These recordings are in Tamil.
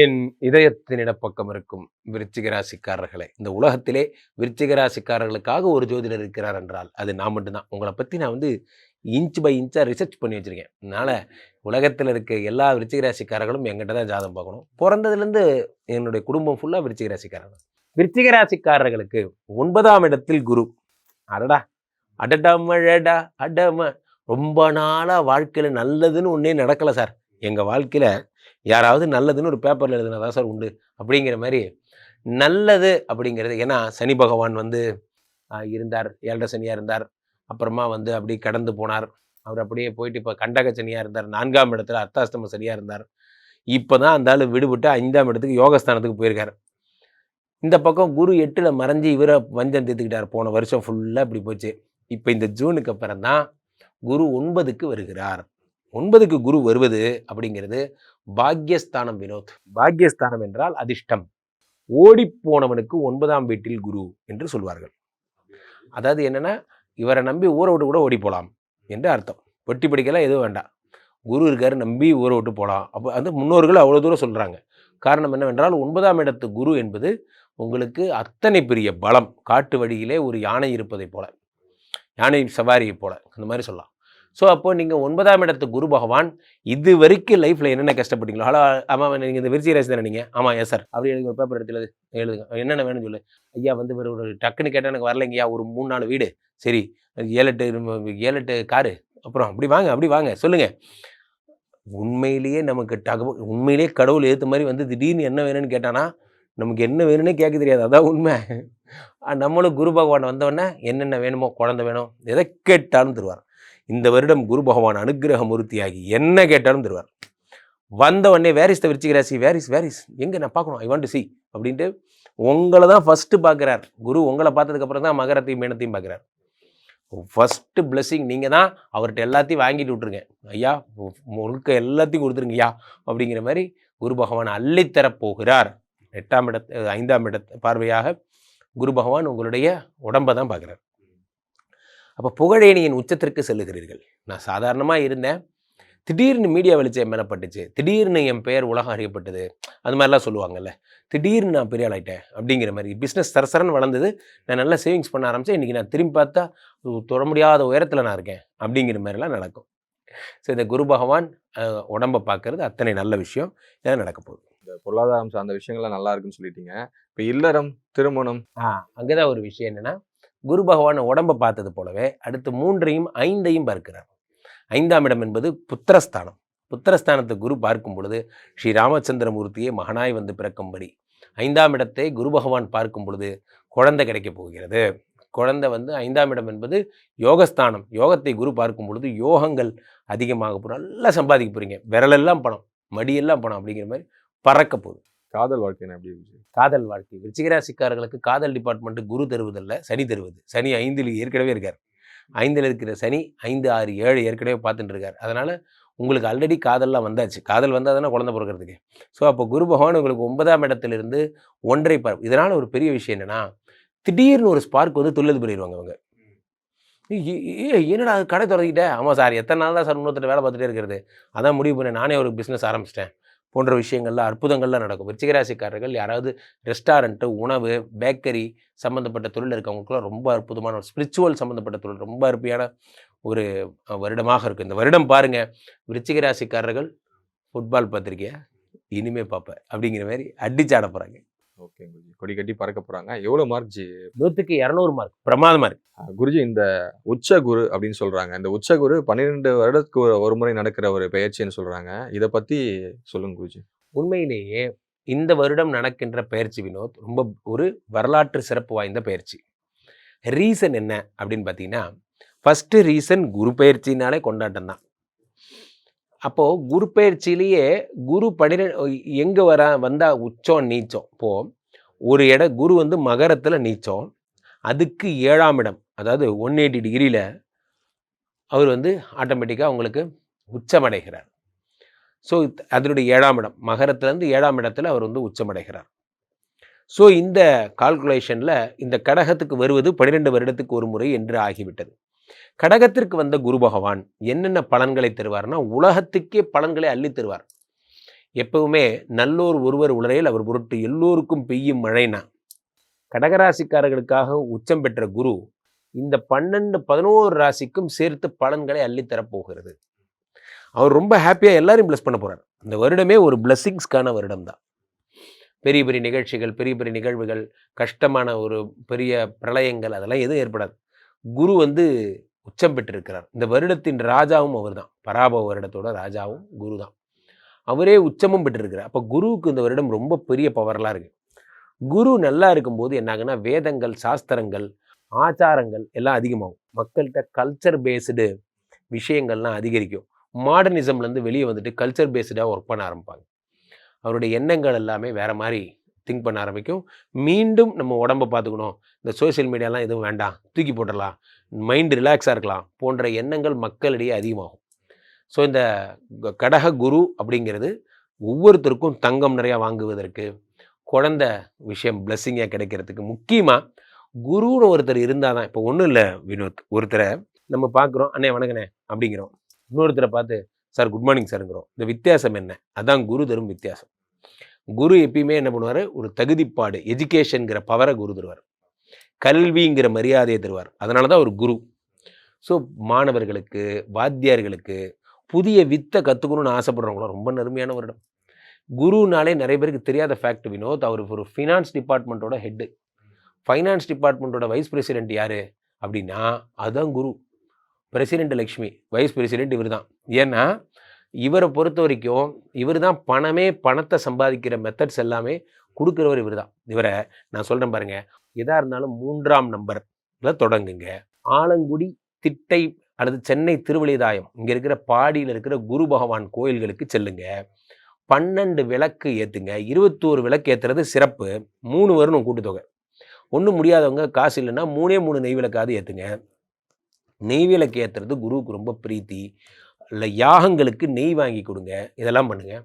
என் இதயத்தின் இடப்பக்கம் இருக்கும் விருச்சிக ராசிக்காரர்களே, இந்த உலகத்திலே விருச்சிக ராசிக்காரர்களுக்காக ஒரு ஜோதிடர் இருக்கிறார் என்றால் அது நான் மட்டும்தான். உங்களை பற்றி நான் இன்ச் பை இன்ச்சாக ரிசர்ச் பண்ணி வச்சுருக்கேன். அதனால் உலகத்தில் இருக்க எல்லா விருச்சிக ராசிக்காரர்களும் எங்கிட்ட தான் ஜாதகம் பார்க்கணும். பிறந்ததுலேருந்து என்னுடைய குடும்பம் ஃபுல்லாக விருச்சிக ராசிக்காரர்கள். விருச்சிக ராசிக்காரர்களுக்கு 9ஆம் இடத்தில் குரு. அடடா அடடமழடா அடம ரொம்ப நாளாக வாழ்க்கையில் நல்லதுன்னு ஒன்றே நடக்கலை சார். எங்கள் வாழ்க்கையில் யாராவது நல்லதுன்னு ஒரு பேப்பரில் எழுதுனதா சார் உண்டு அப்படிங்கிற மாதிரி நல்லது அப்படிங்கிறது. ஏன்னா சனி பகவான் இருந்தார், 7.5 சனியாக இருந்தார். அப்புறமா அப்படி கடந்து போனார். அவர் அப்படியே போயிட்டு இப்போ கண்டக சனியாக இருந்தார். 4ஆம் இடத்துல அர்த்தாஷ்டம சரியாக இருந்தார். இப்போ தான் அந்த ஆள் விடுபட்டு 5ஆம் இடத்துக்கு யோகஸ்தானத்துக்கு போயிருக்கார். இந்த பக்கம் குரு 8ல் மறைஞ்சி இவரை வஞ்சம் தீர்த்துக்கிட்டார். போன வருஷம் ஃபுல்லாக இப்படி போச்சு. இப்போ இந்த ஜூனுக்கு அப்புறம் தான் குரு 9க்கு வருகிறார். 9க்கு குரு வருவது அப்படிங்கிறது பாக்யஸ்தானம் வினோத். பாக்யஸ்தானம் என்றால் அதிர்ஷ்டம். ஓடிப்போனவனுக்கு 9ஆம் வீட்டில் குரு என்று சொல்வார்கள். அதாவது என்னன்னா, இவரை நம்பி ஊரை விட்டு கூட ஓடி போகலாம் என்று அர்த்தம். வெட்டி படிக்கலாம் எதுவும் வேண்டாம். குரு இருக்காரு, நம்பி ஊரை விட்டு போகலாம். அப்போ முன்னோர்கள் அவ்வளோ தூரம் சொல்கிறாங்க. காரணம் என்னவென்றால் 9ஆம் இடத்து குரு என்பது உங்களுக்கு அத்தனை பெரிய பலம். காட்டு வழியிலே ஒரு யானை இருப்பதை போல, யானை சவாரியை போல, அந்த மாதிரி சொல்லலாம். ஸோ அப்போது நீங்கள் 9ஆம் இடத்து குரு பகவான் இது வரைக்கும் லைஃப்பில் என்னென்ன கஷ்டப்பட்டீங்களோ, ஹலோ ஆமாம் நீங்கள் இந்த விருச்சிக ராசி தானே நீங்கள், ஆமாம் எஸ் சார் அப்படி எனக்கு ஒரு பேப்பர் எடுத்து எழுதுங்க, என்னென்ன வேணும்னு சொல்லு. ஐயா ஒரு டக்குன்னு கேட்டால் எனக்கு வரலைங்கய்யா, ஒரு 3-4 வீடு, சரி 7-8 காரு, அப்புறம் அப்படி வாங்க சொல்லுங்கள். உண்மையிலேயே நமக்கு உண்மையிலேயே கடவுள் ஏற்ற மாதிரி திடீர்னு என்ன வேணும்னு கேட்டானா நமக்கு என்ன வேணும்னே கேட்க தெரியாது. அதான் உண்மை. நம்மளும் குரு பகவான் வந்தவொடனே என்னென்ன வேணுமோ, குழந்தை வேணும், எதை கேட்டாலும் தருவார். இந்த வருடம் குரு பகவான் அனுகிரக மூர்த்தியாகி என்ன கேட்டாலும் தருவார். வந்த உடனே வேரிஸ் த விருச்சிக ராசி, வேரிஸ் எங்கே நான் பார்க்கணும், ஐ வாண்ட் டு சி அப்படின்ட்டு உங்களை தான் ஃபஸ்ட்டு பார்க்குறார். குரு உங்களை பார்த்ததுக்கப்புறம் தான் மகரத்தையும் மீனத்தையும் பார்க்குறார். ஃபஸ்ட்டு பிளெஸ்ஸிங் நீங்கள் தான். அவர்கிட்ட எல்லாத்தையும் வாங்கிட்டு விட்ருங்க. ஐயா முழுக்க எல்லாத்தையும் கொடுத்துருங்க ஐயா அப்படிங்கிற மாதிரி குரு பகவான் அள்ளித்தரப்போகிறார். 5ஆம் இடத்து பார்வையாக குரு பகவான் உங்களுடைய உடம்பை தான் பார்க்குறார். அப்போ புகழேணியின் உச்சத்திற்கு செல்லுகிறீர்கள். நான் சாதாரணமாக இருந்தேன், திடீர்னு மீடியா வெளிச்சம் மேலே பட்டுச்சு, திடீர்னு என் பெயர் உலகம் அறியப்பட்டது, அது மாதிரிலாம் சொல்லுவாங்கல்ல. திடீர்னு நான் பெரிய ஆள் ஆகிட்டேன் அப்படிங்கிற மாதிரி பிஸ்னஸ் சரசரன்னு வளர்ந்தது. நான் நல்லா சேவிங்ஸ் பண்ண ஆரம்பித்தேன். இன்றைக்கி நான் திரும்பி பார்த்தா தொட முடியாத உயரத்தில் நான் இருக்கேன் அப்படிங்கிற மாதிரிலாம் நடக்கும். ஸோ இந்த குரு பகவான் உடம்பை பார்க்கறது அத்தனை நல்ல விஷயம். இதான் நடக்க போகுது. இந்த பொருளாதாரம் சார்ந்த விஷயங்கள்லாம் நல்லா இருக்குன்னு சொல்லிட்டீங்க. இப்போ இல்லறம், திருமணம், அங்கே தான் ஒரு விஷயம் என்னென்னா, குரு பகவான் உடம்பை பார்த்தது போலவே அடுத்து 3ஐயும் 5ஐயும் பார்க்கிறார். 5ஆம் இடம் என்பது புத்திரஸ்தானம். புத்திரஸ்தானத்தை குரு பார்க்கும் பொழுது ஸ்ரீ ராமச்சந்திரமூர்த்தியை மகனாய் பிறக்கும்படி 5ஆம் இடத்தை குரு பகவான் பார்க்கும் பொழுது குழந்தை கிடைக்கப் போகிறது. குழந்தை 5ஆம் இடம் என்பது யோகஸ்தானம். யோகத்தை குரு பார்க்கும் பொழுது யோகங்கள் அதிகமாக போகும். நல்லா சம்பாதிக்க போகிறீங்க. விரலெல்லாம் பணம், மடியெல்லாம் பணம் அப்படிங்கிற மாதிரி பறக்க போகுது. காதல் வாழ்க்கை எப்படி இருந்துச்சு? காதல் வாழ்க்கை விருச்சிக ராசிக்காரர்களுக்கு காதல் டிபார்ட்மெண்ட் குரு தருவதில்ல, சனி தருவது. சனி 5ல் ஏற்கனவே இருக்கார். 5ல் இருக்கிற சனி 5, 6, 7 ஏற்கனவே பார்த்துட்டு இருக்கார். அதனால் உங்களுக்கு ஆல்ரெடி காதல்லாம் வந்தாச்சு. காதல் வந்தால் தானே குழந்தை பிறக்கிறதுக்கு. ஸோ அப்போ குரு பகவான் உங்களுக்கு 9ஆம் இடத்திலிருந்து 1ஐ பார்ப்பு. இதனால் ஒரு பெரிய விஷயம் என்னென்னா, திடீர்னு ஒரு ஸ்பார்க் தொழில் பண்ணிடுவாங்க அவங்க. என்னடா கடை திறந்துக்கிட்டே, ஆமாம் சார் எத்தனை நாள் தான் சார் இன்னொருத்தர் வேலை பார்த்துட்டே இருக்கிறது, அதான் முடிவு பண்ணேன், நானே ஒரு பிஸ்னஸ் ஆரம்பிச்சிட்டேன் போன்ற விஷயங்கள்லாம் அற்புதங்கள்லாம் நடக்கும். விருச்சிக ராசிக்காரர்கள் யாராவது ரெஸ்டாரண்ட்டு, உணவு, பேக்கரி சம்மந்தப்பட்ட தொழில் இருக்கவங்களுக்குலாம் ரொம்ப அற்புதமான ஒரு ஸ்பிரிச்சுவல் சம்மந்தப்பட்ட தொழில் ரொம்ப அருமையான ஒரு வருடமாக இருக்கும். இந்த வருடம் பாருங்கள், விருச்சிக ராசிக்காரர்கள் ஃபுட்பால் பார்த்துருக்கியா, இனிமேல் பார்ப்பேன் அப்படிங்கிற மாதிரி அடிச்சாட போகிறாங்க. ஓகே குருஜி, கொடி கட்டி பறக்க போகிறாங்க. எவ்வளோ மார்க் ஜி? 100க்கு 200 மார்க், பிரமாதமாக இருக்கு. குருஜி, இந்த உச்ச குரு அப்படின்னு சொல்கிறாங்க. இந்த உச்ச குரு 12 வருடத்துக்கு ஒரு முறை நடக்கிற ஒரு பயிற்சின்னு சொல்கிறாங்க. இதை பற்றி சொல்லுங்க குருஜி. உண்மையிலேயே இந்த வருடம் நடக்கின்ற பயிற்சி வினோத் ரொம்ப ஒரு வரலாற்று சிறப்பு வாய்ந்த பயிற்சி. ரீசன் என்ன அப்படின்னு பார்த்தீங்கன்னா, ஃபஸ்ட்டு ரீசன் குரு பயிற்சினாலே கொண்டாட்டம் தான். அப்போது குரு பயிற்சியிலேயே குரு 12 எங்கே வந்தால் உச்சம் நீச்சம். இப்போது ஒரு குரு மகரத்தில் நீச்சம், அதுக்கு 7ஆம் இடம், அதாவது 180 டிகிரியில் அவர் ஆட்டோமேட்டிக்காக உங்களுக்கு உச்சமடைகிறார். ஸோ அதனுடைய 7ஆம் இடம், மகரத்துலேருந்து 7ஆம் இடத்துல அவர் உச்சமடைகிறார். ஸோ இந்த கால்குலேஷனில் இந்த கடகத்துக்கு வருவது 12 வருடத்துக்கு ஒரு முறை என்று ஆகிவிட்டது. கடகத்திற்கு வந்த குரு பகவான் என்னென்ன பலன்களை தருவார்னா, உலகத்துக்கே பலன்களை அள்ளி தருவார். எப்பவுமே நல்லோர் ஒருவர் உளரேல் அவர் பொருட்டு எல்லோருக்கும் பெய்யும் மழைனா, கடகராசிக்காரர்களுக்காக உச்சம் பெற்ற குரு இந்த 12, 11 ராசிக்கும் சேர்த்து பலன்களை அள்ளித்தரப்போகிறது. அவர் ரொம்ப ஹாப்பியாக எல்லாரையும் பிளஸ் பண்ண போகிறார். இந்த வருடமே ஒரு பிளஸ்ஸிங்ஸ்க்கான வருடம் தான். பெரிய பெரிய நிகழ்ச்சிகள், பெரிய பெரிய நிகழ்வுகள், கஷ்டமான ஒரு பெரிய பிரளயங்கள் அதெல்லாம் எதுவும் ஏற்படாது. குரு உச்சம் பெற்றிருக்கிறார். இந்த வருடத்தின் ராஜாவும் அவர் தான். பராபவ வருடத்தோட ராஜாவும் குரு தான். அவரே உச்சமும் பெற்றிருக்கிறார். அப்போ குருவுக்கு இந்த வருடம் ரொம்ப பெரிய பவர்லாம் இருக்குது. குரு நல்லா இருக்கும்போது என்னாகுன்னா வேதங்கள், சாஸ்திரங்கள், ஆச்சாரங்கள் எல்லாம் அதிகமாகும். மக்கள்கிட்ட கல்ச்சர் பேஸ்டு விஷயங்கள்லாம் அதிகரிக்கும். மாடர்னிசம்லேருந்து வெளியே வந்துட்டு கல்ச்சர் பேஸ்டாக ஒர்க் பண்ண ஆரம்பிப்பாங்க. அவருடைய எண்ணங்கள் எல்லாமே வேறு மாதிரி திங்க் பண்ண ஆரம்பிக்கும். மீண்டும் நம்ம உடம்பை பார்த்துக்கணும், இந்த சோஷியல் மீடியாலாம் எதுவும் வேண்டாம், தூக்கி போட்டுடலாம், மைண்டு ரிலாக்ஸாக இருக்கலாம் போன்ற எண்ணங்கள் மக்களிடையே அதிகமாகும். ஸோ இந்த கடக குரு அப்படிங்கிறது ஒவ்வொருத்தருக்கும் தங்கம் நிறையா வாங்குவதற்கு, குழந்தை விஷயம் பிளஸ்ஸிங்காக கிடைக்கிறதுக்கு, முக்கியமாக குருன்னு ஒருத்தர் இருந்தால் தான். இப்போ ஒன்றும் இல்லை வினோத், ஒருத்தரை நம்ம பார்க்குறோம், அண்ணே வணக்கண்ணே அப்படிங்கிறோம். இன்னொருத்தரை பார்த்து சார் குட் மார்னிங் சாருங்கிறோம். இந்த வித்தியாசம் என்ன? அதான் குரு தரும் வித்தியாசம். குரு எப்பயுமே என்ன பண்ணுவார், ஒரு தகுதிப்பாடு, எஜுகேஷனுங்கிற பவரை குரு தருவார், கல்விங்கிற மரியாதையை தருவார். அதனால தான் ஒரு குரு. ஸோ மாணவர்களுக்கு, வாத்தியார்களுக்கு, புதிய வித்தை கற்றுக்கணும்னு ஆசைப்படுறவங்களும் ரொம்ப நறுமையான வருடம். குருனாலே நிறைய பேருக்கு தெரியாத ஃபேக்ட் வினோத், அவர் ஒரு ஃபினான்ஸ் டிபார்ட்மெண்ட்டோட ஹெட்டு. ஃபைனான்ஸ் டிபார்ட்மெண்ட்டோட வைஸ் பிரசிடென்ட் யார் அப்படின்னா அதுதான் Guru. President Lakshmi, vice president இவர் தான். ஏன்னா இவரை பொறுத்த வரைக்கும் இவர் தான் பணத்தை சம்பாதிக்கிற மெத்தட்ஸ் எல்லாமே கொடுக்குறவர் இவர் தான். இவரை நான் சொல்கிறேன் பாருங்கள், எதாக இருந்தாலும் 3ஆம் நம்பரில் தொடங்குங்க. ஆலங்குடி, திட்டை அல்லது சென்னை திருவழிதாயம் இங்கே இருக்கிற பாடியில் இருக்கிற குரு பகவான் கோயில்களுக்கு செல்லுங்க. 12 விளக்கு ஏற்றுங்க. 21 விளக்கு ஏற்றுறது சிறப்பு. 3 வரணும் கூட்டுத்தொகை. ஒன்றும் முடியாதவங்க காசு இல்லைன்னா 3 நெய் விளக்காவது ஏற்றுங்க. நெய் விளக்கு ஏற்றுறது குருவுக்கு ரொம்ப பிரீத்தி. இல்லை யாகங்களுக்கு நெய் வாங்கி கொடுங்க. இதெல்லாம் பண்ணுங்கள்.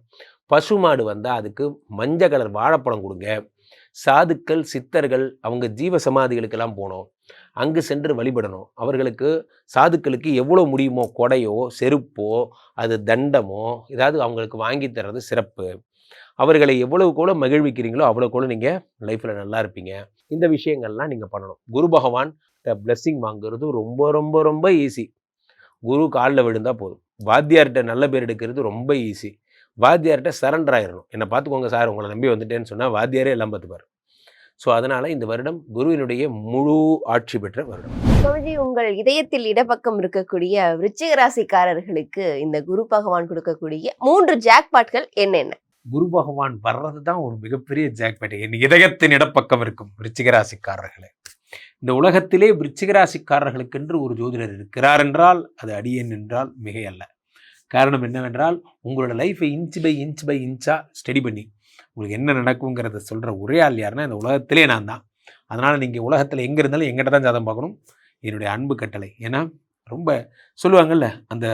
பசுமாடு வந்தால் அதுக்கு மஞ்சள் கலர் வாழைப்பழம் கொடுங்க. சாதுக்கள், சித்தர்கள் அவங்க ஜீவ சமாதிகளுக்கெல்லாம் போனோம், அங்கு சென்று வழிபடணும். அவர்களுக்கு, சாதுக்களுக்கு எவ்வளோ முடியுமோ கொடையோ செருப்போ அது தண்டமோ ஏதாவது அவங்களுக்கு வாங்கி தர்றது சிறப்பு. அவர்களை எவ்வளவுக்கு மகிழ்விக்கிறீங்களோ அவ்வளோக்கு நீங்கள் லைஃப்பில் நல்லா இருப்பீங்க. இந்த விஷயங்கள்லாம் நீங்கள் பண்ணணும். குரு பகவான் பிளெஸ்ஸிங் வாங்குறது ரொம்ப ரொம்ப ரொம்ப ஈஸி. குரு காலில் விழுந்தால் போதும். வாத்தியார்கிட்ட நல்ல பேர் எடுக்கிறது ரொம்ப ஈஸி. வாத்தியார்கிட்ட சரண்டர் ஆயிடணும். என்னை பார்த்துக்கோங்க சார், உங்களை நம்பி வந்துட்டேன்னு சொன்னால் வாத்தியாரே எல்லாம் பார்த்துப்பார். ஸோ அதனால் இந்த வருடம் குருவினுடைய முழு ஆட்சி பெற்ற வருடம். சுவாமிஜி, உங்கள் இதயத்தில் இடப்பக்கம் இருக்கக்கூடிய விருச்சிக ராசிக்காரர்களுக்கு இந்த குரு பகவான் கொடுக்கக்கூடிய 3 ஜாக்பாட்கள் என்னென்ன? குரு பகவான் வர்றது தான் ஒரு மிகப்பெரிய ஜாக்பாட். என் இதயத்தின் இடப்பக்கம் இருக்கும் விருச்சிக ராசிக்காரர்களே. இந்த உலகத்திலே விருச்சிக ராசிக்காரர்களுக்கென்று ஒரு ஜோதிடர் இருக்கிறார் என்றால் அது அடியேன் என்றால் மிகையல்ல. காரணம் என்னவென்றால், உங்களோட லைஃப்பை இன்ச் பை இன்ச்சாக ஸ்டடி பண்ணி உங்களுக்கு என்ன நடக்குங்கிறத சொல்கிற ஒரே ஆள் யாருன்னா இந்த உலகத்திலே நான் தான். அதனால் நீங்கள் உலகத்தில் எங்கே இருந்தாலும் எங்கிட்ட தான் ஜாதகம் பார்க்கணும். என்னுடைய அன்பு கட்டளை. ஏன்னா ரொம்ப சொல்லுவாங்கள்ல, அந்த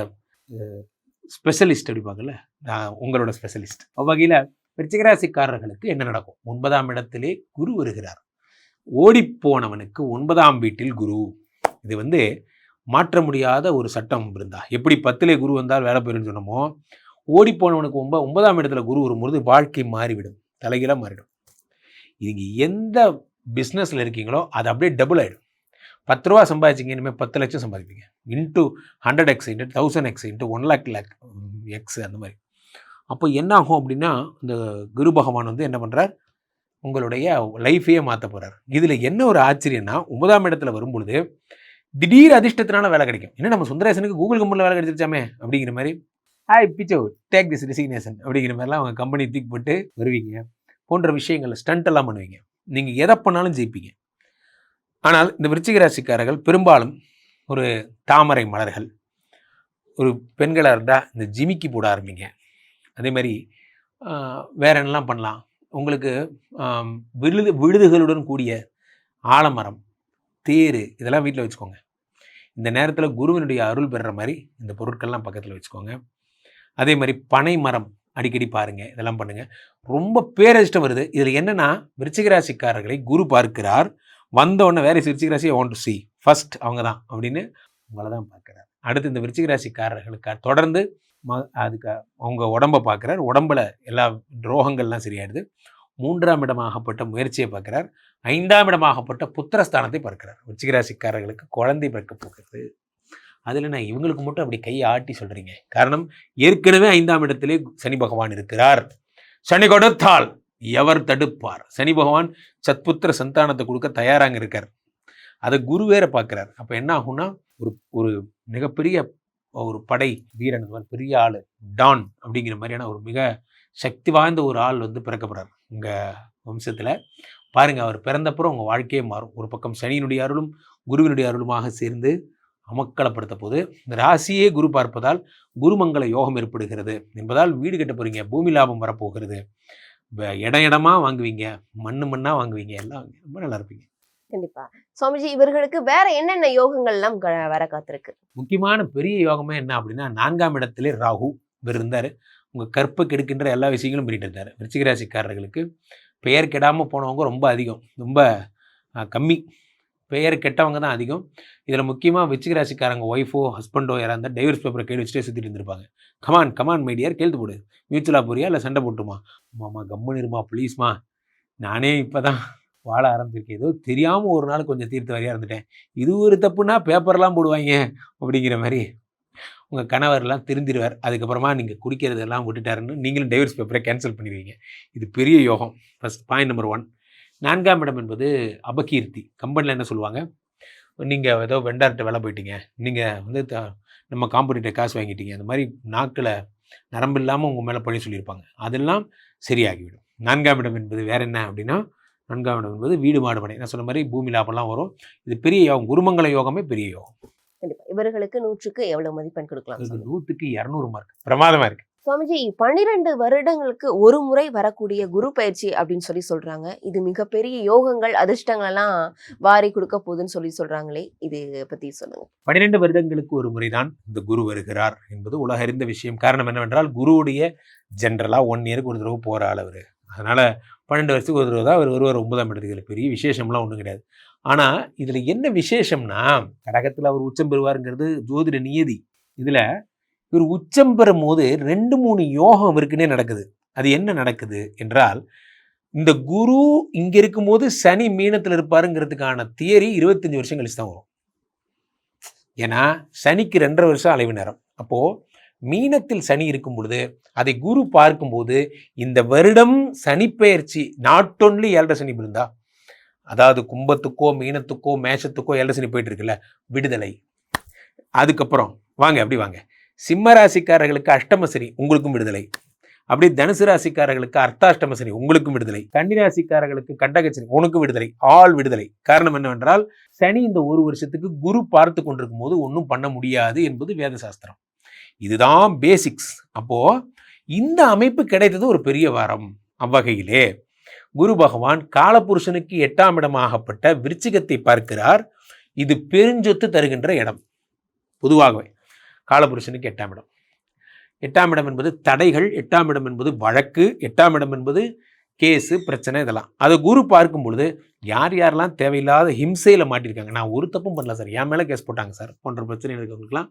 ஸ்பெஷலிஸ்ட் அடிப்பாங்கள்ல, நான் உங்களோட ஸ்பெஷலிஸ்ட். அவ்வகையில் விருச்சிகராசிக்காரர்களுக்கு என்ன நடக்கும்? 9ஆம் இடத்திலே குரு வருகிறார். ஓடிப்போனவனுக்கு 9ஆம் வீட்டில் குரு. இது மாற்ற முடியாத ஒரு சட்டம் இருந்தா. எப்படி 10லே குரு வந்தால் வேலை போயிடும்னு சொன்னோமோ, ஓடிப்போனவனுக்கு 9ஆம் இடத்துல குரு வரும்போது வாழ்க்கை மாறிவிடும், தலைகீழாக மாறிடும். இது எந்த பிஸ்னஸில் இருக்கீங்களோ அது அப்படியே டபுள் ஆகிடும். 10 ரூபா சம்பாதிச்சிங்க, இனிமேல் 10 லட்சம் சம்பாதிப்பீங்க. Into 100x, into 1000x, into 1,00,000x அந்த மாதிரி. அப்போ என்ன ஆகும் அப்படின்னா, இந்த குரு பகவான் என்ன பண்ணுறார், உங்களுடைய லைஃபையே மாற்ற போகிறார். இதில் என்ன ஒரு ஆச்சரியம்னா, 9ஆம் இடத்துல வரும்பொழுது திடீர் அதிர்ஷ்டத்தினால வேலை கிடைக்கும். ஏன்னா நம்ம சுந்தரேசனுக்கு கூகுள் கம்பெனியில் வேலை கிடைச்சிருச்சாமே அப்படிங்கிற மாதிரி, ஹாய் பிச்சோ டேக் திஸ் ரெசிக்னேஷன் அப்படிங்கிற மாதிரிலாம் அவங்க கம்பெனி தூக்கி போட்டு வருவீங்க. போன்ற விஷயங்கள் ஸ்டண்ட் எல்லாம் பண்ணுவீங்க. நீங்கள் எதை பண்ணாலும் ஜெயிப்பீங்க. ஆனால் இந்த விருச்சிக ராசிக்காரர்கள் பெரும்பாலும் ஒரு தாமரை மலர்கள், ஒரு பெண்களாக இருந்தால் இந்த ஜிமிக்கி போட ஆரம்பிங்க. அதே மாதிரி வேற என்னெல்லாம் பண்ணலாம், உங்களுக்கு விழுதுகளுடன் கூடிய ஆலமரம், தேர் இதெல்லாம் வீட்டில் வச்சுக்கோங்க. இந்த நேரத்தில் குருவினுடைய அருள் பெறுற மாதிரி இந்த பொருட்கள்லாம் பக்கத்தில் வச்சுக்கோங்க. அதே மாதிரி பனை மரம் அடிக்கடி பாருங்கள். இதெல்லாம் பண்ணுங்கள். ரொம்ப பேரதிர்ஷ்டம் வருது. இதில் என்னென்னா, விருச்சிக ராசிக்காரர்களை குரு பார்க்கிறார். வந்தவுடனே வேற விருச்சிக ராசி வாண்ட் டு சி ஃபர்ஸ்ட் அவங்க தான் அப்படின்னு உங்களை தான் பார்க்குறாரு. அடுத்து இந்த விருச்சிக ராசிக்காரர்களுக்கு தொடர்ந்து அதுக்கு அவங்க உடம்பை பார்க்குறார். உடம்புல எல்லா ரோகங்கள்லாம் சரியாயிடுது. 3ஆம் இடமாகப்பட்ட முயற்சியை பார்க்குறார். 5ஆம் இடமாகப்பட்ட புத்திரஸ்தானத்தை பார்க்கிறார். விருச்சிக ராசிக்காரர்களுக்கு குழந்தை பிறக்க போகிறது. அதில் நான் இவங்களுக்கு மட்டும் அப்படி கையை ஆட்டி சொல்கிறீங்க. காரணம், ஏற்கனவே 5ஆம் இடத்திலே சனி பகவான் இருக்கிறார். சனி கொடுத்தால் எவர் தடுப்பார்? சனி பகவான் சத்புத்திர சந்தானத்தை கொடுக்க தயாராக இருக்கார். அதை குரு வேற பார்க்குறார். அப்போ என்ன ஆகும்னா, ஒரு மிகப்பெரிய ஒரு படை வீரன், பெரிய ஆள், டான் அப்படிங்கிற மாதிரியான ஒரு மிக சக்தி வாய்ந்த ஒரு ஆள் பிறக்கப்படுறார் உங்கள் வம்சத்தில். பாருங்கள், அவர் பிறந்தப்புறம் உங்கள் வாழ்க்கையே மாறும். ஒரு பக்கம் சனியினுடைய அருளும் குருவினுடைய அருளுமாக சேர்ந்து அமக்களப்படுத்த போது, இந்த ராசியே குரு பார்ப்பதால் குருமங்கள யோகம் ஏற்படுகிறது என்பதால் வீடு கட்ட போகிறீங்க, பூமி லாபம் வரப்போகிறது, இடமா வாங்குவீங்க, மண்ணா வாங்குவீங்க, எல்லாம் ரொம்ப நல்லா இருப்பீங்க. கண்டிப்பா. சுவாமிஜி, இவர்களுக்கு வேற என்னென்ன யோகங்கள் எல்லாம் வர காத்திருக்கு? முக்கியமான பெரிய யோகமே என்ன அப்படின்னா, 4ஆம் இடத்திலே ராகு இருந்தார். உங்கள் கற்பை கெடுக்கின்ற எல்லா விஷயங்களும் பண்ணிட்டு இருந்தார். விருச்சிக ராசிக்காரர்களுக்கு பெயர் கெடாமல் போனவங்க ரொம்ப அதிகம், ரொம்ப கம்மி. பெயர் கெட்டவங்க தான் அதிகம். இதில் முக்கியமாக விருச்சிக ராசிக்காரங்க ஒய்ஃபோ ஹஸ்பண்டோ யாராக இருந்தால் டைவர்ஸ் பேப்பரை கையில் வச்சுட்டே சுற்றிட்டு இருந்திருப்பாங்க. கமான் மைடியார், கேள்த்து போடு, மியூச்சுவலாக போறியா இல்லை சண்டை போட்டுமா? மாமா கம்முன்னு இருமா ப்ளீஸ்மா, நானே இப்போ தான் வாழ ஆரம்பிச்சிருக்கேன், ஏதோ தெரியாமல் ஒரு நாள் கொஞ்சம் தீர்த்து வரையாக இருந்துட்டேன், இது ஒரு தப்புனா பேப்பர்லாம் போடுவாங்க அப்படிங்கிற மாதிரி உங்கள் கணவர்லாம் திருந்திடுவார். அதுக்கப்புறமா நீங்கள் குடிக்கிறதெல்லாம் விட்டுட்டாருன்னு நீங்களும் டைவர்ஸ் பேப்பரை கேன்சல் பண்ணிடுவீங்க. இது பெரிய யோகம். First point number 1. 4ஆம் இடம் என்பது அபகீர்த்தி. கம்பெனியில் என்ன சொல்லுவாங்க, நீங்கள் ஏதோ வெண்டார்கிட்ட வேலை போயிட்டீங்க, நீங்கள் நம்ம காம்பனிட்ட காசு வாங்கிட்டீங்க, அந்த மாதிரி நாக்கில் நரம்பு இல்லாமல் உங்கள் மேலே பழி சொல்லியிருப்பாங்க. அதெல்லாம் சரியாகிவிடும். 4ஆம் இடம் என்பது வேறு என்ன அப்படின்னா, 4ஆம் இடம் என்பது வீடு மாடு மனை. நான் சொன்ன மாதிரி பூமி லாபம்லாம் வரும். இது பெரிய யோகம். குருமங்கள யோகமே பெரிய யோகம். இவர்களுக்கு 100க்கு எவ்வளவு மதிப்பெண் கொடுக்கலாம்? 100க்கு 200 மார்க். பிரமாதமா இருக்கு. சுவாமிஜி, 12 வருடங்களுக்கு ஒரு முறை வரக்கூடிய குரு பயிற்சி அப்படின்னு சொல்றாங்க. இது மிகப்பெரிய யோகங்கள், அதிர்ஷ்டங்கள் எல்லாம் வாரி கொடுக்க போகுதுன்னு சொல்றாங்களே, இது பத்தி சொல்லுங்க. 12 வருடங்களுக்கு ஒரு முறைதான் இந்த குரு வருகிறார் என்பது உலக அறிந்த விஷயம். காரணம் என்னவென்றால், குருவுடைய ஜென்ரலா 1 இயருக்கு ஒரு தடவை போற ஆள் அவர். அதனால 12 வருஷத்துக்கு ஒரு தடவை தான் அவர் வருவார் 9ஆம் இடத்துக்கு. பெரிய விசேஷம்லாம் ஒன்றும் கிடையாது. ஆனால் இதில் என்ன விசேஷம்னா, கடகத்தில் அவர் உச்சம் பெறுவாருங்கிறது ஜோதிட நியதி. இதில் இவர் உச்சம் பெறும் போது 2-3 யோகம் அவருக்குன்னே நடக்குது. அது என்ன நடக்குது என்றால், இந்த குரு இங்கே இருக்கும்போது சனி மீனத்தில் இருப்பாருங்கிறதுக்கான தியரி 25 வருஷம் கழிச்சு தான் வரும். ஏன்னா சனிக்கு 2.5 வருஷம் அலைவு நேரம். அப்போது மீனத்தில் சனி இருக்கும் பொழுது அதை குரு பார்க்கும்போது, இந்த வருடம் சனிப்பெயர்ச்சி நாட் ஒன்லி 7.5 சனி விழுந்தா, அதாவது கும்பத்துக்கோ மீனத்துக்கோ மேஷத்துக்கோ 7.5 சனி போயிட்டு இருக்குல்ல, விடுதலை. அதுக்கப்புறம் வாங்க அப்படி வாங்க, சிம்ம ராசிக்காரர்களுக்கு அஷ்டம சனி, உங்களுக்கும் விடுதலை. அப்படி தனுசு ராசிக்காரர்களுக்கு அர்த்தாஷ்டம சனி, உங்களுக்கும் விடுதலை. கன்னி ராசிக்காரர்களுக்கு கண்டக சனி, உனக்கும் விடுதலை. ஆல் விடுதலை. காரணம் என்னவென்றால், சனி இந்த ஒரு வருஷத்துக்கு குரு பார்த்து கொண்டிருக்கும் போது ஒன்றும் பண்ண முடியாது என்பது வேத சாஸ்திரம். இதுதான் பேசிக்ஸ். அப்போ இந்த அமைப்பு கிடைத்தது ஒரு பெரிய வாரம். அவ்வகையிலே குரு பகவான் காலபுருஷனுக்கு 8ஆம் இடமாகப்பட்ட விருச்சிகத்தை பார்க்கிறார். இது பெருஞ்சொத்து தருகின்ற இடம். பொதுவாகவே காலபுருஷனுக்கு 8ஆம் இடம். 8ஆம் இடம் என்பது தடைகள், 8ஆம் இடம் என்பது வழக்கு, 8ஆம் இடம் என்பது கேஸு, பிரச்சனை, இதெல்லாம். அதை குரு பார்க்கும் பொழுது யார் யாரெல்லாம் தேவையில்லாத ஹிம்சையில் மாட்டியிருக்காங்க, நான் ஒரு தப்பும் பண்ணல சார், என் மேலே கேஸ் போட்டாங்க சார் போன்ற பிரச்சனை இருக்கவங்களுக்குலாம்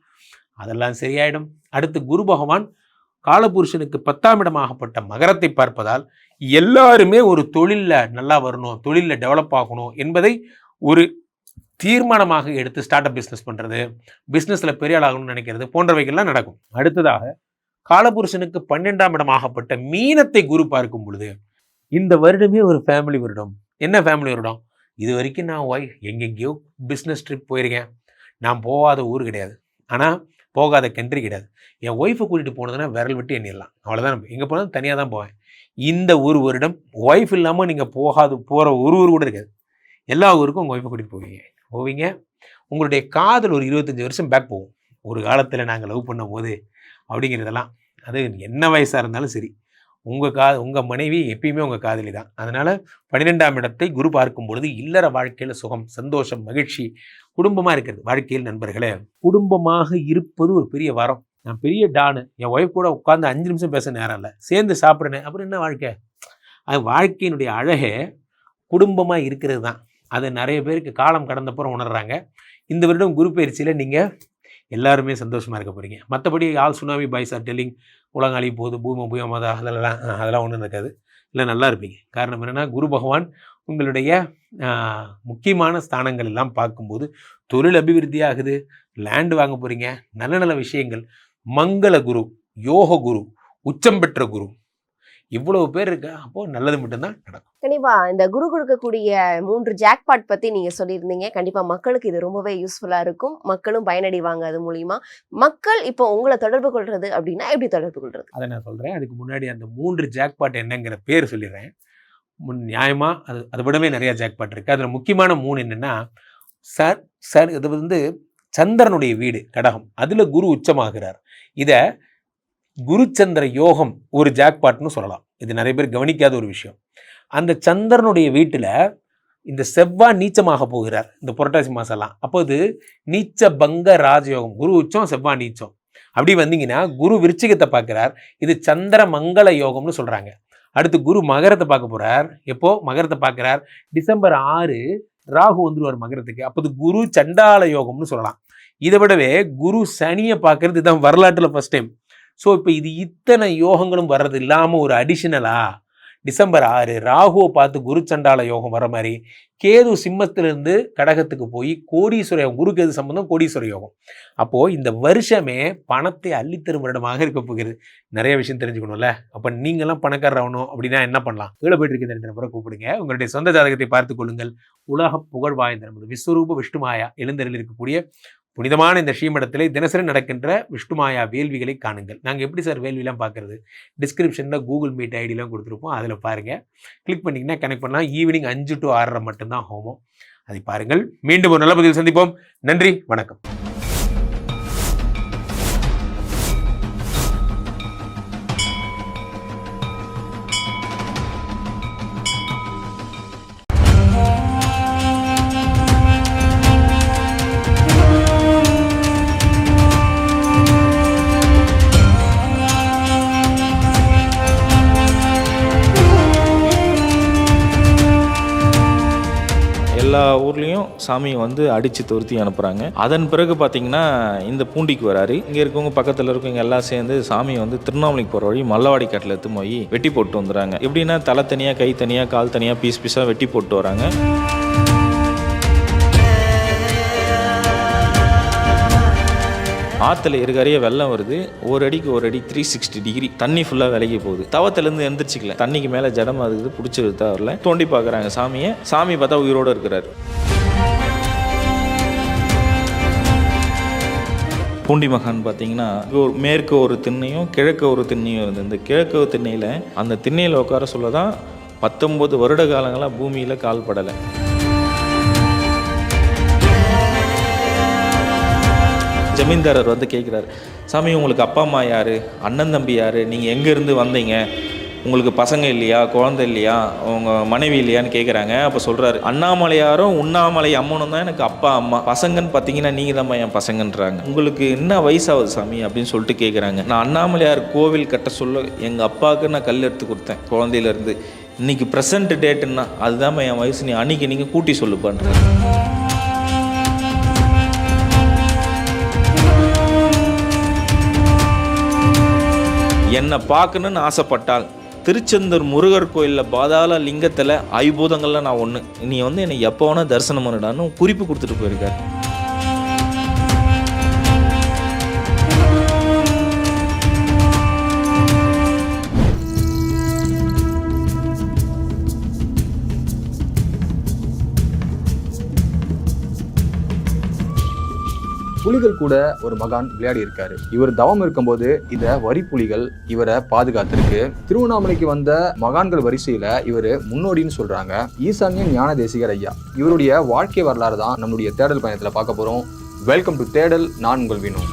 அதெல்லாம் சரியாயிடும். அடுத்து குரு பகவான் காலபுருஷனுக்கு 10ஆம் இடமாகப்பட்ட மகரத்தை பார்ப்பதால் எல்லாருமே ஒரு தொழிலில் நல்லா வரணும், தொழிலில் டெவலப் ஆகணும் என்பதை ஒரு தீர்மானமாக எடுத்து ஸ்டார்ட் அப் பிஸ்னஸ் பண்ணுறது, பிஸ்னஸில் பெரிய ஆளாகணும்னு நினைக்கிறது போன்றவைகள்லாம் நடக்கும். அடுத்ததாக காலபுருஷனுக்கு 12ஆம் இடமாகப்பட்ட மீனத்தை குரு பார்க்கும் பொழுது, இந்த வருடமே ஒரு ஃபேமிலி வருடம். என்ன ஃபேமிலி வருடம்? இது வரைக்கும் நான் எங்கெங்கேயோ பிஸ்னஸ் ட்ரிப் போயிருக்கேன். நான் போகாத ஊர் கிடையாது, ஆனால் போகாத கண்ட்ரி கிடையாது. என் ஒய்ஃபை கூட்டிகிட்டு போனதுன்னா விரல் விட்டு எண்ணிடலாம், அவ்வளோதான். எங்கே போனாலும் தனியாக தான் போவேன். இந்த ஒரு வருடம் ஒய்ஃப் இல்லாமல் நீங்கள் போகிற ஒரு ஊர் கூட இருக்காது. எல்லா ஊருக்கும் உங்கள் ஒய்ஃபை கூட்டிகிட்டு போவீங்க. உங்களுடைய காதல் ஒரு 25 வருஷம் பேக் போகும். ஒரு காலத்தில் நாங்கள் லவ் பண்ணும் போது அப்படிங்கிறதெல்லாம், அது என்ன வயசாக இருந்தாலும் சரி, உங்கள் மனைவி எப்பயுமே உங்கள் காதலி தான். அதனால் 12ஆம் இடத்தை குரு பார்க்கும் பொழுது இல்லற வாழ்க்கையில் சுகம், சந்தோஷம், மகிழ்ச்சி, குடும்பமாக இருக்கிறது. வாழ்க்கையில் நண்பர்களே, குடும்பமாக இருப்பது ஒரு பெரிய வரம். நான் பெரிய டானு, என் ஒய்ஃப் கூட உட்காந்து 5 நிமிஷம் பேச நேரம் இல்லை, சேர்ந்து சாப்பிட்றேனே, அப்புறம் என்ன வாழ்க்கை? அது வாழ்க்கையினுடைய அழகே குடும்பமாக இருக்கிறது தான். அது நிறைய பேருக்கு காலம் கடந்தப்புறம் உணர்றாங்க. இந்த வருடம் குரு பயிற்சியில் நீங்கள் எல்லாருமே சந்தோஷமாக இருக்க போகிறீங்க. மற்றபடி all tsunami boys are telling உலகம் அழிய போகுது, பூமி உபயோகமாக அதெல்லாம் ஒன்றும் நடக்காது. இல்லை, நல்லா இருப்பீங்க. காரணம் என்னென்னா, குரு பகவான் உங்களுடைய முக்கியமான ஸ்தானங்கள் எல்லாம் பார்க்கும்போது தொழில் அபிவிருத்தி ஆகுது, லேண்டு வாங்க போகிறீங்க, நல்ல நல்ல விஷயங்கள். மங்கள குரு, யோக குரு, உச்சம் பெற்ற குரு, இவ்வளவு பேர் இருக்கு. அப்போது நல்லது மட்டும்தான் நடக்கும். கண்டிப்பாக இந்த குரு கொடுக்கக்கூடிய 3 ஜாக்பாட் பற்றி நீங்கள் சொல்லியிருந்தீங்க. கண்டிப்பாக மக்களுக்கு இது ரொம்பவே யூஸ்ஃபுல்லாக இருக்கும். மக்களும் பயனடைவாங்க அது மூலிமா. மக்கள் இப்போ உங்களை தொடர்பு கொள்வது அப்படின்னா எப்படி தொடர்பு கொள்வது? அதை நான் சொல்கிறேன். அதுக்கு முன்னாடி அந்த 3 ஜாக்பாட் என்னங்கிற பேர் சொல்லிடுறேன். நியாயமாக அதை விடவே நிறையா ஜாக்பாட் இருக்குது. அதில் முக்கியமான 3 என்னென்னா, இது வந்து சந்திரனுடைய வீடு கடகம், அதில் குரு உச்சமாகிறார். இதை குருச்சந்திர யோகம் ஒரு ஜாக்பாட்னு சொல்லலாம். இது நிறைய பேர் கவனிக்காத ஒரு விஷயம். அந்த சந்திரனுடைய வீட்டில் இந்த செவ்வாய் நீச்சமாக போகிறார் இந்த புரட்டாசி மாதம்லாம். அப்போ இது நீச்ச பங்க ராஜயோகம், குரு உச்சம் செவ்வாய் நீச்சம். அப்படி வந்தீங்கன்னா குரு விருச்சிகத்தை பார்க்குறார், இது சந்திர மங்கள யோகம்னு சொல்கிறாங்க. அடுத்து குரு மகரத்தை பார்க்க போகிறார். எப்போ மகரத்தை பார்க்குறார்? டிசம்பர் 6 ராகு வந்துடுவார் மகரத்துக்கு. அப்போது குரு சண்டால யோகம்னு சொல்லலாம். இதை விடவே குரு சனியை பார்க்கறது இதுதான் வரலாற்றில் ஃபர்ஸ்ட் டைம். ஸோ இப்போ இது இத்தனை யோகங்களும் வர்றது இல்லாமல் ஒரு அடிஷனலாக டிசம்பர் 6 ராகுவை பார்த்து குரு சண்டால யோகம் வர மாதிரி கேது சிம்மத்திலிருந்து கடகத்துக்கு போய் கோடீஸ்வர யோகம், குரு கேது சம்பந்தம் கோடீஸ்வர யோகம். அப்போது இந்த வருஷமே பணத்தை அள்ளித்தரும் வருடமாக இருக்க போகிறது. நிறைய விஷயம் தெரிஞ்சுக்கணும்ல. அப்போ நீங்களாம் பணக்காரர் ஆகணும் அப்படின்னா என்ன பண்ணலாம்? கீழே போயிட்டு இருக்கிற 2 நபரை கூப்பிடுங்க, உங்களுடைய சொந்த ஜாதகத்தை பார்த்து கொள்ளுங்கள். உலக புகழ் வாய்ந்த நமது விஸ்வரூப விஷ்ணுமாயா எழுந்தரில் இருக்கக்கூடிய புனிதமான இந்த ஸ்ரீமடத்தில் தினசரி நடக்கின்ற விஷ்ணுமாயா வேள்விகளை காணுங்கள். நாங்கள் எப்படி சார் வேள்விலாம் பார்க்குறது? டிஸ்கிரிப்ஷனில் கூகுள் மீட் ஐடியெலாம் கொடுத்துருப்போம், அதில் பாருங்கள். கிளிக் பண்ணிங்கன்னா கனெக்ட் பண்ணலாம். ஈவினிங் 5 to 6 மட்டும்தான் ஹோமம். அதை பாருங்கள். மீண்டும் ஒரு நல்ல பதிவில் சந்திப்போம். நன்றி, வணக்கம். எல்லா ஊர்லேயும் சாமியை வந்து அடித்து துரத்தி அனுப்புகிறாங்க. அதன் பிறகு பார்த்தீங்கன்னா இந்த பூண்டிக்கு வராரு. இங்கே இருக்கவங்க பக்கத்தில் இருக்கவங்க எல்லாம் சேர்ந்து சாமியை வந்து திருவண்ணாமலைக்கு போகிற வழி மல்லவாடி காட்டில் எடுத்து போய் வெட்டி போட்டு வந்துடுறாங்க. எப்படின்னா தலை தனியாக, கை தனியாக, கால் தனியாக, பீஸ் பீஸாக வெட்டி போட்டு வராங்க. ஆற்றுல இருக்காரையே வெள்ளம் வருது. ஒரு அடிக்கு 360 டிகிரி தண்ணி ஃபுல்லாக விலகி போகுது. தவத்திலேருந்து எந்திரிச்சிக்கல, தண்ணிக்கு மேலே ஜடம் அதுக்குது, பிடிச்சது தவறல. தோண்டி பார்க்குறாங்க சாமியை. சாமி பார்த்தா உயிரோடு இருக்கிறார். பூண்டி மகான் பார்த்தீங்கன்னா மேற்கு ஒரு திண்ணையும் கிழக்கு ஒரு திண்ணையும் இருந்தது. இந்த கிழக்கு திண்ணையில் அந்த திண்ணையில் உட்கார சொல்ல தான் 19 வருட காலங்களாக பூமியில் கால் படலை. ஜமீன்தாரர் வந்து கேட்குறாரு, சாமி உங்களுக்கு அப்பா அம்மா யார், அண்ணன் தம்பி யார், நீங்கள் எங்கேருந்து வந்தீங்க, உங்களுக்கு பசங்க இல்லையா, குழந்தை இல்லையா, உங்கள் மனைவி இல்லையான்னு கேட்குறாங்க. அப்போ சொல்கிறாரு, அண்ணாமலையாரும் உண்ணாமலை அம்மனும் தான் எனக்கு அப்பா அம்மா, பசங்கன்னு பார்த்தீங்கன்னா நீங்கள் தான் என் பசங்கன்றாங்க. உங்களுக்கு என்ன வயசாகுது சாமி அப்படின்னு சொல்லிட்டு கேட்குறாங்க. நான் அண்ணாமலையார் கோவில் கட்ட சொல்ல எங்கள் அப்பாவுக்கு நான் கல் எடுத்து கொடுத்தேன் குழந்தையிலேருந்து. இன்றைக்கி ப்ரெசன்ட் டேட்டுன்னா அதுதான் என் வயசு, நீ அன்றைக்கி நீங்கள் கூட்டி சொல்லுப்பான்றாரு. என்னை பார்க்கணுன்னு ஆசைப்பட்டால் திருச்செந்தூர் முருகர் கோயிலில் பாதாள லிங்கத்தில் ஐபூதங்களில் நான் ஒன்று, நீ வந்து என்னை எப்போ வேணால் தரிசனம் பண்ணிடான்னு குறிப்பு கொடுத்துட்டு போயிருக்காரு. புலிகள் கூட ஒரு மகான் விளையாடி இருக்காரு. இவர் தவம் இருக்கும்போது இந்த வரி புலிகள் இவரை பாதுகாத்திருக்கு. திருவண்ணாமலைக்கு வந்த மகான்கள் வரிசையில இவரு முன்னோடின்னு சொல்றாங்க. ஈசான்ய ஞான தேசிகர் ஐயா. இவருடைய வாழ்க்கை வரலாறு தான் நம்மளுடைய தேடல் பயணத்துல பார்க்க போறோம். வெல்கம் டு தேடல். நான் உங்கள் வினோ.